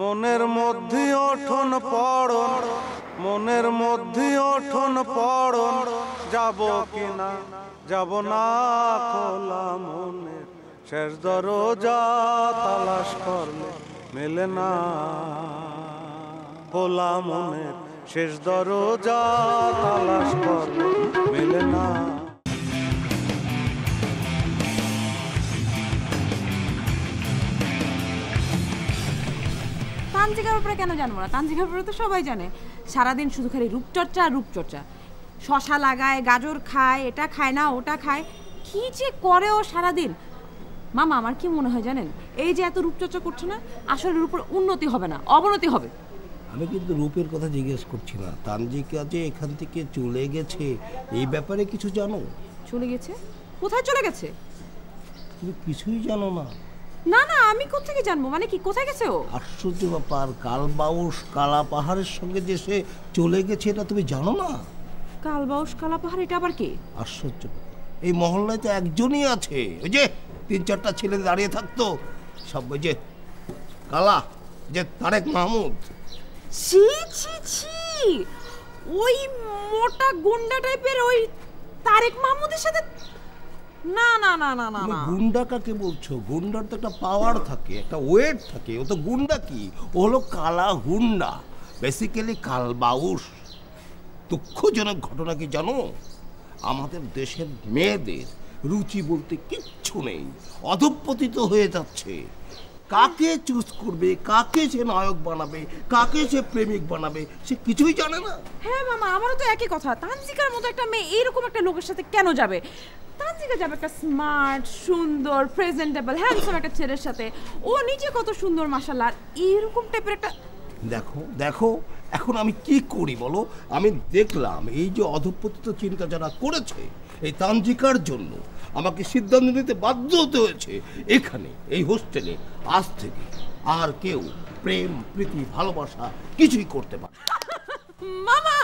মনের মধ্যে ওঠন পড়ন, মনের মধ্যে ওঠন পড়ন, যাব কিনা যাব না, খোলা মনের শেষ দরজা তালাশ করলে মেলে না, খোলা মনের শেষ দরজা তালাশ করলে মেলে না। তানজিকার ব্যাপারে কেন জানবো না? তানজিকার ব্যাপারে তো সবাই জানে। সারাদিন শুধু খালি রূপচর্চা রূপচর্চা, শশা লাগায়, গাজর খায়, এটা খায় না ওটা খায়, কি যে করে ও সারাদিন। মামা আমার কি মনে হয় জানেন, এই যে এত রূপচর্চা করছে না, আসলে রূপের উন্নতি হবে না, অবনতি হবে। আমি কিন্তু রূপের কথা জিজ্ঞেস করছি না। তানজিকা যে এখান থেকে চলে গেছে এই ব্যাপারে কিছু জানো? চলে গেছে? কোথায় চলে গেছে? তুমি কিছুই জানো না? না না, আমি কোত্থেকে জানবো? মানে কি, কোথায় গেছে ও? আশ্চর্য ব্যাপার, কালবাউস কালা পাহাড়ের সঙ্গে যে সে চলে গেছে এটা তুমি জানো না? কালবাউস কালা পাহাড়, এটা আবার কি? আশ্চর্য, এই মহল্লায় তো একজনই আছে, ওই যে 3-4টা ছেলে দাঁড়িয়ে থাকতো সব, ওই যে কালা, যে তারেক মাহমুদ। ছি ছি ছি, ওই মোটা গুন্ডা টাইপের ওই তারেক মাহমুদের সাথে? না না না না না না। গুন্ডা কাকে বলছো? গুন্ডার তো একটা পাওয়ার থাকে, একটা ওয়েট থাকে। ও তো গুন্ডা কি, ও হলো কালা হুন্ডা, বেসিক্যালি কালবাউস। দুঃখজনক ঘটনা কি জানো? আমাদের দেশের মেয়েদের রুচি বলতে কিচ্ছু নেই, অধঃপতিত হয়ে যাচ্ছে। কাকে চুজ করবে, কাকে সে নায়ক বানাবে, কাকে সে প্রেমিক বানাবে, সে কিছুই জানে না। হ্যাঁ মামা, আমারও তো একই কথা। তানজিকার মতো একটা মেয়ে এইরকম একটা লোকের সাথে কেন যাবে? তানজিকা যাবে একটা স্মার্ট, সুন্দর, প্রেজেন্টেবল, হ্যান্ডসাম একটা ছেলের সাথে। ও নিজে কত সুন্দর মাশাআল্লাহ, এইরকম টাইপের একটা। দেখো দেখো, এখন আমি কি করি বলো? আমি দেখলাম এই যে অধঃপতিত চিন্তা যারা করেছে এই তানজিকার জন্য আমাকে সিদ্ধান্ত নিতে বাধ্য হতে হয়েছে। এখানে এই হোস্টেলে আজ থেকে আর কেউ প্রেম প্রীতি ভালোবাসা কিছুই করতে পারে। মামা,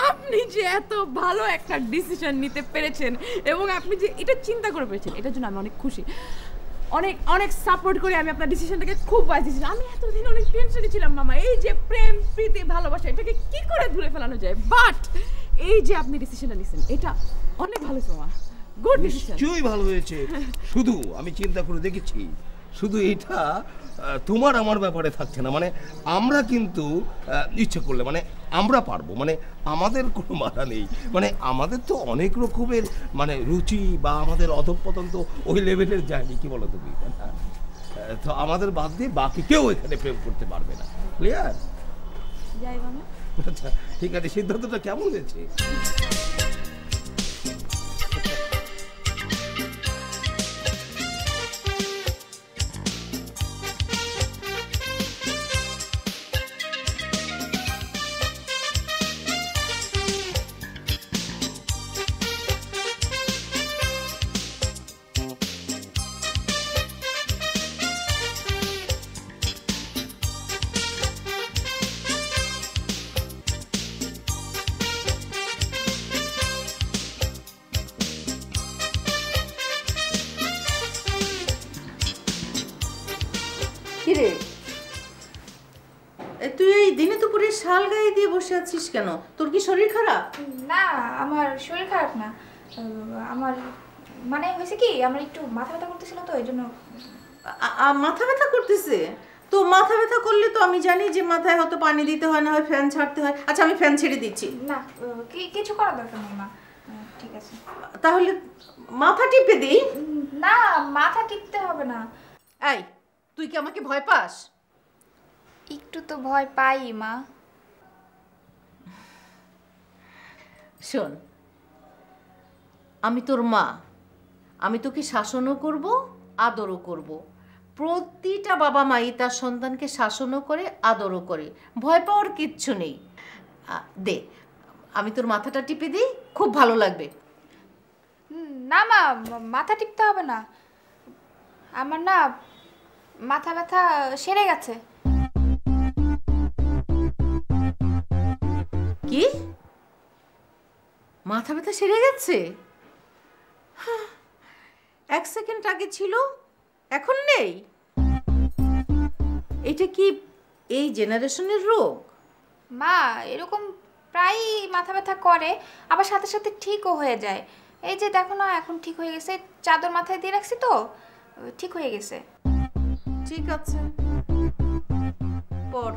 আপনি যে এত ভালো একটা ডিসিশন নিতে পেরেছেন এবং আপনি যে এটা চিন্তা করে পেরেছেন, এটার জন্য আমি অনেক খুশি। অনেক অনেক সাপোর্ট করি আমি আপনার ডিসিশনটাকে, খুব ভালো ডিসিশন। আমি এতদিন অনেক টেনশনে ছিলাম মামা, এই যে প্রেম প্রীতি ভালোবাসা এটাকে কি করে দূরে ফেলানো যায়, বাট এই যে আপনি ডিসিশনটা নিছেন এটা অনেক ভালো হয়েছে মামা, গুড ডিসিশন। নিশ্চয়ই ভালো হয়েছে। শুধু আমি চিন্তা করে দেখেছি, শুধু এটা তোমার আমার ব্যাপারে থাকছে না। মানে আমরা কিন্তু ইচ্ছে করলে মানে আমরা পারবো, মানে আমাদের কোনো বাধা নেই। মানে আমাদের তো অনেক রকমের মানে রুচি বা আমাদের অধঃপতন তো ওই লেভেলের যায়নি, কি বলো তুমি? তো আমাদের বাদ দিয়ে বাকি কেউ এখানে প্রেম করতে পারবে না। ক্লিয়ার? যাই মামা। আচ্ছা ঠিক আছে, সিদ্ধান্তটা কেমন হয়েছে? কিরে, তুই এই দিনে দুপুরে শাল গায়ে দিয়ে বসে আছিস কেন? তোর কি শরীর খারাপ? না, আমার শরীর খারাপ না। আমার মানে হয়েছে কি, আমার একটু মাথা ব্যথা করতেছিল তো এই জন্য। মাথা ব্যথা করতেছে? তো মাথা ব্যথা করলে তো আমি জানি যে মাথায় হয়তো পানি দিতে হয়, না হয় ফ্যান ছাড়তে হয়। আচ্ছা আমি ফ্যান ছেড়ে দিচ্ছি। না, কিছু করার দরকার নেই মা, ঠিক আছে। তাহলে মাথা টিপে দিই? না, মাথা টিপতে হবে না। এই, তুই কি আমাকে ভয় পাস? একটু তো ভয় পাই মা। শোন, আমি তোর মা, আমি তোকে শাসনও করব, আদরও করব। প্রতিটা বাবা মাই তার সন্তানকে শাসনও করে, আদরও করে। ভয় পাওয়ার কিচ্ছু নেই। দে, আমি তোর মাথাটা টিপে দিই, খুব ভালো লাগবে। না মা, মাথা টিপতে হবে না। আমার না মাথা ব্যথা সেরে গেছে। কি? মাথা ব্যথা সেরে গেছে? এক সেকেন্ড আগে ছিল, এখন নেই? এটা কি এই জেনারেশনের রোগ? মা এরকম প্রায়ই মাথা ব্যথা করে, আবার সাথে সাথে ঠিকও হয়ে যায়। এই যে দেখো না, এখন ঠিক হয়ে গেছে, চাদর মাথায় দিয়ে রাখছি তো ঠিক হয়ে গেছে। ঠিক আছে, পর।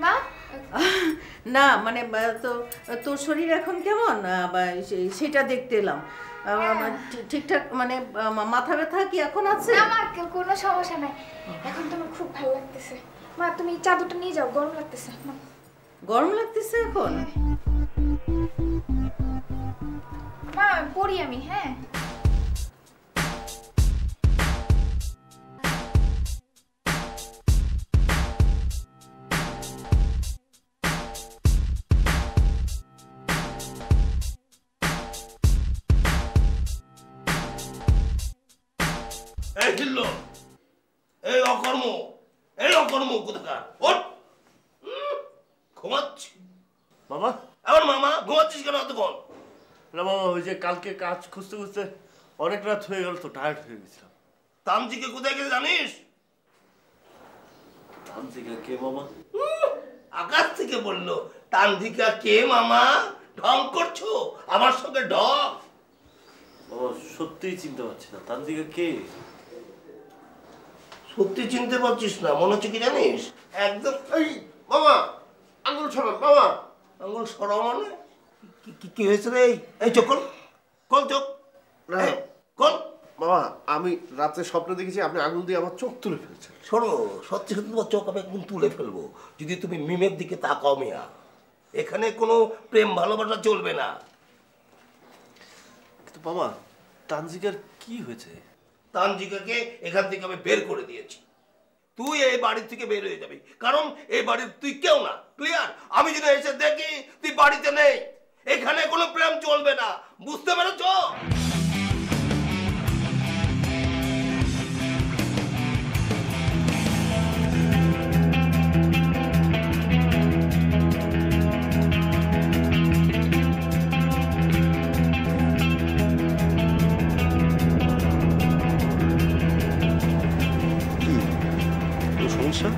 মা না মানে তো তোর শরীর এখন কেমন সেটা দেখতে এলাম। ঠিকঠাক মানে মাথা ব্যথা কি এখন আছে? না মা, কোনো সমস্যা নাই, এখন তো আমার খুব ভালো লাগতেছে। মা তুমি চাদরটা নিয়ে যাও, গরম লাগতেছে। গরম লাগতেছে এখন? মা পড়ি আমি। হ্যাঁ এই ঢিল্লো, এই অকর্ম কোথাকার, ওঠ। ঘুমাচ্ছি। বাবা, আবার মামা ঘুমাচ্ছিস কেন এতক্ষণ? না বাবা, ওই যে কালকে কাজ খুঁজতে খুঁজতে অনেক রাত হয়ে গেল তো, টায়ার্ড হয়ে গেছিলাম। তামজিকে কোথায় গেলে জানিস? তানজিকা কে মামা? আকাশ থেকে বললো তান্ধিকা কে মামা? ঢং করছো আমার সঙ্গে ঢং? বাবা সত্যিই চিনতে পারছি না, তানজিকা কে? সত্যি চিনতে পারছিস না? মনে হচ্ছে কি জানিস, একদম এই মামা, আঙুল ছড়ান মামা। আঙুল সরাও মানে কি হয়েছে রে? এই চোখ কল চোখ না কল। মামা, আমি রাতে স্বপ্ন দেখেছি আপনি আঙুল দিয়ে আমার চোখ তুলে ফেলছেন। শোনো, সত্যি সত্যি তোমার চোখ আমি একদম তুলে ফেলবো যদি তুমি মিমের দিকে তাকাও মিয়া। এখানে কোনো প্রেম ভালোবাসা চলবে না। কিন্তু মামা, তানজিকার কি হয়েছে? তানজিকাকে এখান থেকে আমি বের করে দিয়েছি। তুই এই বাড়ি থেকে বের হয়ে যাবি, কারণ এই বাড়ির তুই কেউ না। ক্লিয়ার? আমি যদি এসে দেখি তুই বাড়িতে নেই, এখানে কোনো প্রেম চলবে না। বুঝতে পেরেছ? সমস্যা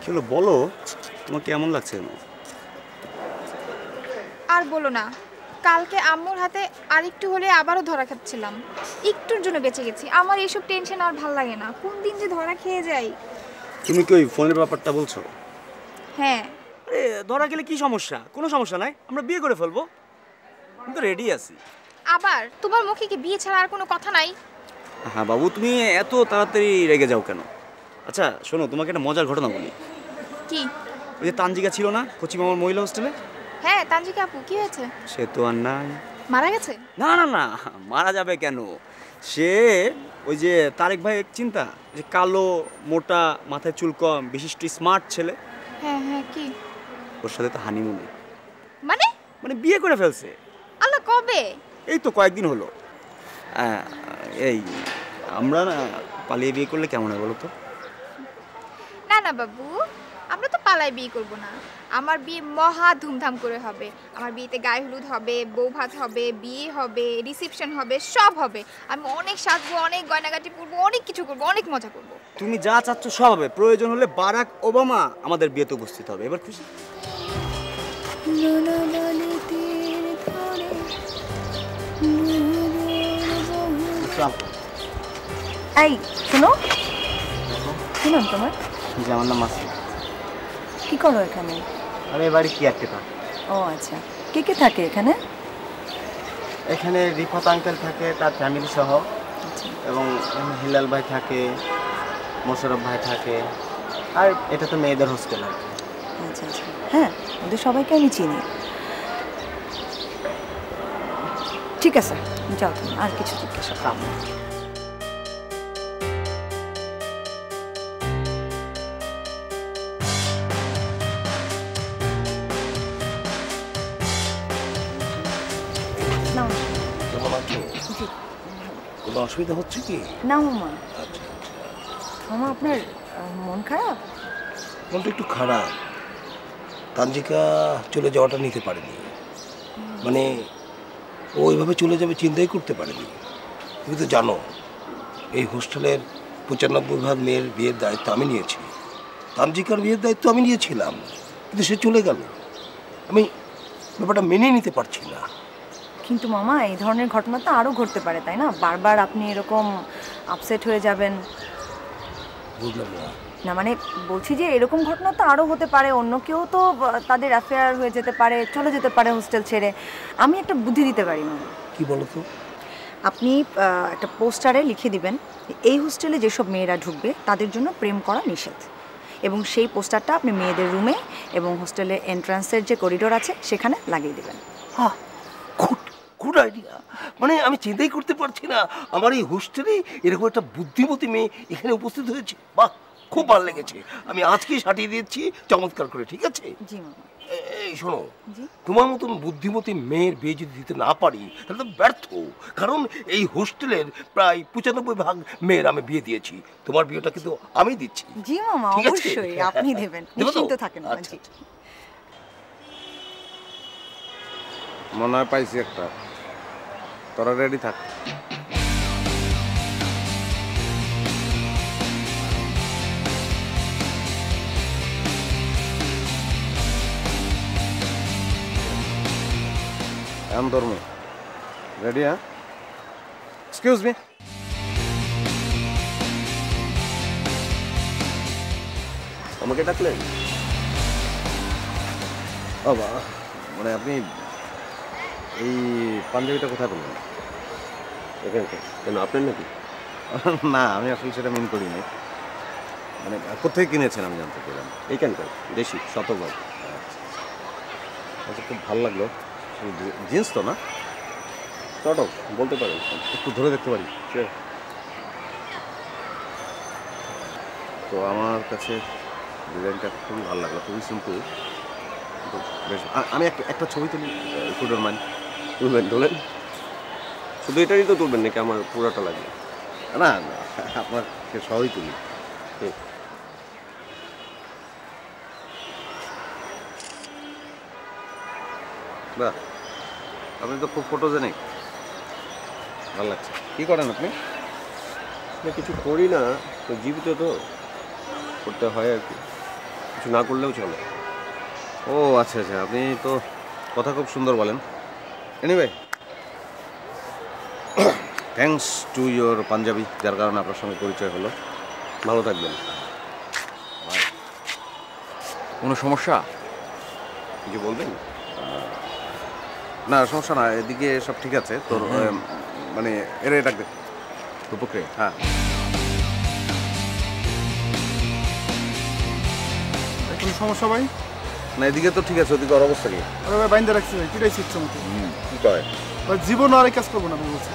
কি হলো বলো, তোমার কেমন লাগছে? আর বলো না, কালকে আম্মুর হাতে আরেকটু হলে আবারও ধরা খাচ্ছিলাম। একটুর জন্য বেঁচে গেছি। আমার এইসব টেনশন আর ভাল লাগে না, কোন দিন যে ধরা খেয়ে যাই। তুমি কি ওই ফোনের ব্যাপারটা বলছো? হ্যাঁ। আরে ধরা গেলে কি সমস্যা? কোনো সমস্যা নাই, আমরা বিয়ে করে ফেলবো। আমি তো রেডি আছি। আবার তোমার মুখে কি বিয়ে ছাড়া আর কোনো কথা নাই? হ্যাঁ বাবু, তুমি এত তাড়াতাড়ি রেগে যাও কেন? আচ্ছা শোনো, তোমাকে একটা মজার ঘটনা বলি। কি? ওই যে তানজিকা ছিল না কোচি মামার মহিলা হোস্টেলে? হ্যাঁ তানজিকা আপু, কি হয়েছে? সে তো আর নাই। মারা গেছে? না না না, মারা যাবে কেন? সে ওই যে তারেক ভাই চিন্তা, যে কালো মোটা মাথায় চুল কম বিশিষ্ট স্মার্ট ছেলে, হ্যাঁ হ্যাঁ। কি? ওর সাথে তো হানিমুনে মানে? মানে বিয়ে করে ফেলছে। আল্লাহ, কবে? এই তো কয়েকদিন হলো। এই আমরা না পালিয়ে বিয়ে করলে কেমন হয় বলো তো? না না বাবু, আমরা তো পালায় বিয়ে করব না। আমার বিয়ে মহা ধুমধাম করে হবে। আমার বিয়েতে গায়ে হলুদ হবে, বউ ভাত হবে, বিয়ে হবে, রিসেপশন হবে, সব হবে। আমি অনেক সাজবো, অনেক গয়নাগাটি পরবো, অনেক কিছু করবো, অনেক মজা করবো। তুমি যা চাচ্ছ সব হবে। প্রয়োজন হলে বারাক ওবামা আমাদের বিয়েতে উপস্থিত হবে। এবার খুশি? এই শোনো, কি নাম তোমার? যে আমার নাম মাসি। কি করো এখানে? আরে বাড়ি কি একটা কাজ। ও আচ্ছা, কে কে থাকে এখানে? এখানে রিফাত আঙ্কেল থাকে তার ফ্যামিলি সহ, এবং হিলাল ভাই থাকে, মোশারফ ভাই থাকে, আর এটা তো মেয়েদের হোস্টেল আর কি। আচ্ছা আচ্ছা, হ্যাঁ ওদের সবাইকে আমি চিনি। ঠিক আছে যাও তুমি, আর কিছু জিজ্ঞাসা করো। অসুবিধা হচ্ছে কি? না মামা। মামা আপনার মন খারাপ? মনটা একটু খারাপ। তানজিকা চলে যাওয়াটা নিতে পারেনি, মানে ও ওইভাবে চলে যাবে চিন্তাই করতে পারেনি। তুমি তো জানো এই হোস্টেলের 95% মেয়ের বিয়ের দায়িত্ব আমি নিয়েছি, তানজিকার বিয়ের দায়িত্ব আমি নিয়েছিলাম, কিন্তু সে চলে গেল। আমি ব্যাপারটা মেনে নিতে পারছি না। কিন্তু মামা এই ধরনের ঘটনা তো আরও ঘটতে পারে, তাই না? বারবার আপনি এরকম আপসেট হয়ে যাবেন। বুঝলাম না। না মানে বলছি যে এরকম ঘটনা তো আরও হতে পারে, অন্য কেউ তো তাদের অ্যাফেয়ার হয়ে যেতে পারে, চলে যেতে পারে হোস্টেল ছেড়ে। আমি একটা বুদ্ধি দিতে পারি মামা। কি বলো তো? আপনি একটা পোস্টারে লিখে দিবেন এই হোস্টেলে যেসব মেয়েরা ঢুকবে তাদের জন্য প্রেম করা নিষেধ, এবং সেই পোস্টারটা আপনি মেয়েদের রুমে এবং হোস্টেলের এন্ট্রান্সের যে করিডোর আছে সেখানে লাগিয়ে দেবেন। হ্যাঁ, গুড আইডিয়া। মানে আমি চিন্তাই করতে পারছি না আমার এই হোস্টেলে এরকম একটা বুদ্ধিমতী মেয়ে এখানে উপস্থিত হয়েছে। বাহ, খুব ভালো লেগেছে। আমি আজকেই সাটিয়ে দিচ্ছি চমৎকার করে, ঠিক আছে? জি মামা। এই শোনো, জি। তোমার মতন বুদ্ধিমতী মেয়ের বিয়ে যদি দিতে না পারি তাহলে তো ব্যর্থ। কারণ এই হোস্টেলের প্রায় 95% মেয়ের আমি বিয়ে দিয়েছি, তোমার বিয়েটা কিন্তু আমি দিচ্ছি। জি মামা, ঠিক আছে? অবশ্যই আপনি দেবেন, দেবো তো? নিশ্চিন্ত থাকেন। আচ্ছা, জি। আচ্ছা। মনে হয় পাইছি একটা, তোরা রেডি থাক। I'm Dormo. Ready, huh? Excuse me. আমাকে ডাকলেন? বাবা, মানে আপনি এই পাঞ্জাবিটা কোথায় পেলেন? এখানকার কেন, আপনার নাকি? না, আমি আসলে সেটা মিন করিনি। মানে কোথায় কিনেছেন আমি জানতে পেলাম। এইখানকার দেশি শতভাগ। আচ্ছা, খুব ভালো লাগলো। জিন্স তো না? শর্ট অফ বলতে পারেন। একটু ধরে দেখতে পারি? তো আমার কাছে ডিজাইনটা খুবই ভালো লাগলো, খুবই সিম্পল, কিন্তু বেশ। আমি একটা ছবি তুলি, একটু ডোন্ট মাইন্ড? তুলবেন, তোলেন। শুধু এটারই তো তুলবেন নাকি আমার পুরাটা লাগবে? না, আপনাকে সবই তুলি। বাহ, আপনি তো খুব ফটোজেনিক, ভালো লাগছে। কী করেন আপনি? কিছু করি না, তো জীবিত তো করতে হয় আর কি, কিছু না করলেও চলে। ও আচ্ছা আচ্ছা, আপনি তো কথা খুব সুন্দর বলেন। Anyway, thanks to your panjabi, যার কারণে আপনার সঙ্গে পরিচয় হলো। ভালো থাকবেন। কোনো সমস্যা? কিছু বলবেন? না, সমস্যা না, এদিকে সব ঠিক আছে। তোর মানে এর ডাক দে, রূপকে। হ্যাঁ, কোনো সমস্যা ভাই? না এদিকে তো ঠিক আছে, ওদিকে ওর অবস্থা কি? আরে ভাই বাইন্দা রাখছি ভাই, কিটাই শিখছো মতো। কি কয়? ভাই জীবন আর এই কাজ করবো না বলছে।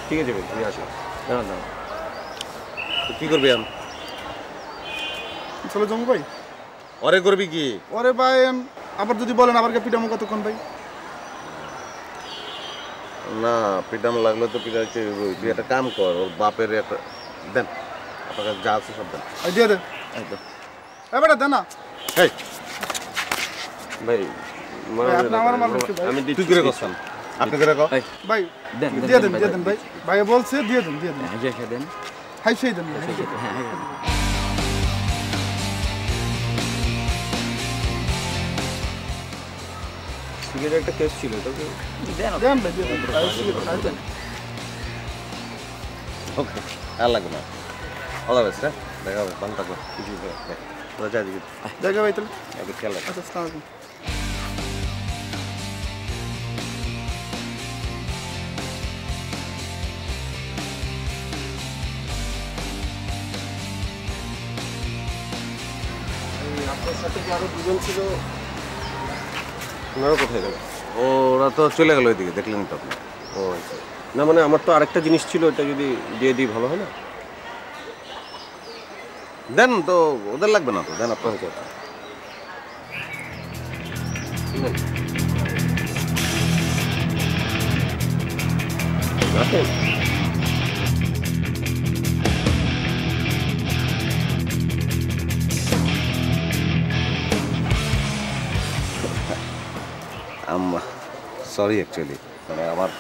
ঠিক আছে ভাই, তুমি আসো। না না, কি করবি আমি? চলে যাবো ভাই। ওরে করবি কি? ওরে ভাই আবার যদি বলেন আবার কে পিটামো কতক্ষণ ভাই? না, পিটাম লাগলে তো পিটাইতে, তুই একটা কাম কর, ওর বাপের একটা দেন, আপনার কাছে যা আছে সব দেন। দিয়ে দেন। একদম। এবারে দেন না এই ভাই, আপনি আমার মাল রাখছি ভাই। আমি তুই করে করছেন, আপনি করে কর। ভাই দিয়ে দেন ভাই। ভাই বলছে দিয়ে দেন। হাই সেই দেন। সিগারেট একটা কেস ছিল, তো দেন ভাই দিয়ে দেন। ওকে, আর লাগবে না। All the best. হ্যাঁ, দেখা হবে, ভালো থাকবে। কিছু তোরা যা দিকে জায়গা ভাই তাহলে। একটু খেয়াল রাখ। আচ্ছা, আসসালামু আলাইকুম। আপনার সাথে কি আরো দুজন ছিল? ওনারা কোথায় গেল? ওরা তো চলে গেল ওইদিকে, দেখলেন তো আপনি। ও আচ্ছা, না মানে আমার তো আরেকটা জিনিস ছিল, এটা যদি দিয়ে দিই ভালো হয় না? দেন তো, ওদের লাগবে না তো, দেন আপনার। রাখেন। সরি অ্যাকচুয়ালি, মানে আমার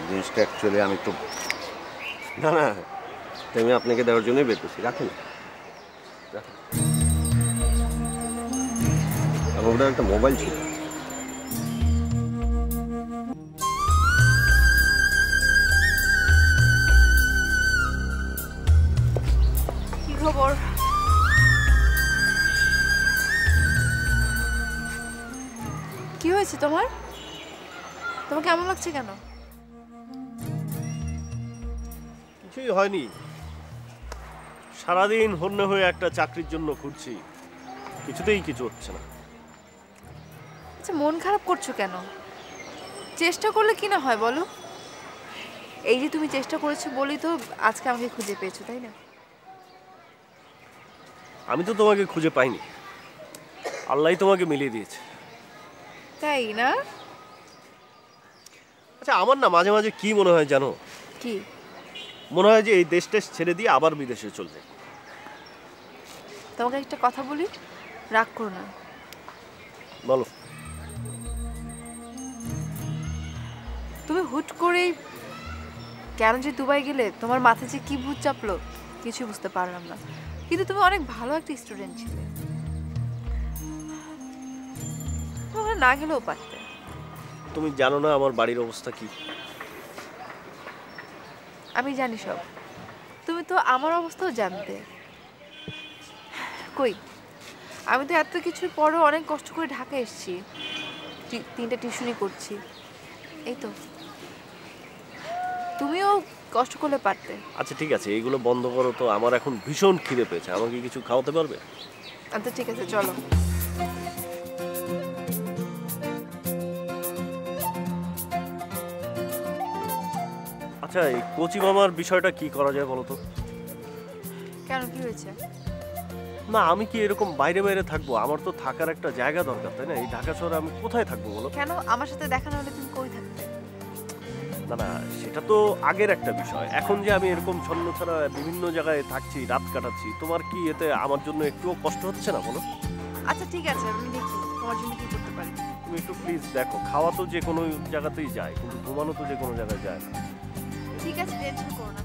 জিনিসটা অ্যাকচুয়ালি আমি তো না না, আমি আপনাকে দেওয়ার জন্যই বের করছি। রাখেন রাখেন। আমার ওটা একটা মোবাইল ছিল। কি খবর? কি হয়েছে তোমার? তোমার কেমন লাগছে কেন? কিছুই হয়নি, সারাদিন হন্য হয়ে একটা চাকরির জন্য ঘুরছি, কিছুতেই কিছু হচ্ছে না। আচ্ছা, মন খারাপ করছো কেন? চেষ্টা করলে কি না হয় বলো? এই যে তুমি চেষ্টা করেছো বলেই তো আজকে আমাকে খুঁজে পেয়েছো, তাই না? আমি তো তোমাকে খুঁজে পাইনি, আল্লাহই তোমাকে মিলিয়ে দিয়েছে। তাই না? আচ্ছা, আমার না মাঝে মাঝে কি মনে হয় জানো? কি মনে হয় যে এই দেশটা ছেড়ে দিয়ে আবার বিদেশে চলে যাই। তোমাকে একটা কথা বলি, রাগ করো না। বলো। তুমি হুট করে কেন যে দুবাই গেলে, তোমার মাথায় যে কি ভূত চাপলো কিছু বুঝতে পারলাম না। কিন্তু তুমি অনেক ভালো একটা স্টুডেন্ট ছিলে, তোমরা না গেলেও পারতে। তুমি জানো না আমার বাড়ির অবস্থা কি? আমি জানি সব, তুমি তো আমার অবস্থাও জানতে। কই, আমি তো এত কিছুর পরও অনেক কষ্ট করে ঢাকা এসেছি, 3টা টিউশনি করছি, এই তো। তুমিও কষ্ট করলে পারতে। আচ্ছা ঠিক আছে, এইগুলো বন্ধ করো তো, আমার এখন ভীষণ খিদে পেয়েছে, আমাকে কিছু খাওয়াতে পারবে? আচ্ছা ঠিক আছে, চলো। আচ্ছা, এই কোচি মামার বিষয়টা কি করা যায় বলো তো? কেন, কি হয়েছে? না, আমি কি এরকম বাইরে বাইরে থাকবো? আমার তো থাকার একটা জায়গা দরকার, তাই না? এই ঢাকা শহরে আমি কোথায় থাকবো বলো? কেন, আমার সাথে দেখা না হলে তুমি কই থাকতে? না না, সেটা তো আগের একটা বিষয়। এখন যে আমি এরকম ছন্ন ছাড়া বিভিন্ন জায়গায় থাকছি, রাত কাটাচ্ছি, তোমার কি এতে আমার জন্য একটুও কষ্ট হচ্ছে না বলো? আচ্ছা ঠিক আছে, আমি দেখি তোমার জন্য কি করতে পারি। তুমি একটু প্লিজ দেখো। খাওয়া তো যে কোনো জায়গাতেই যায়, কিন্তু ঘুমানো তো যে কোনো জায়গায় যায় না। ঠিক আছে, টেনশন করো না।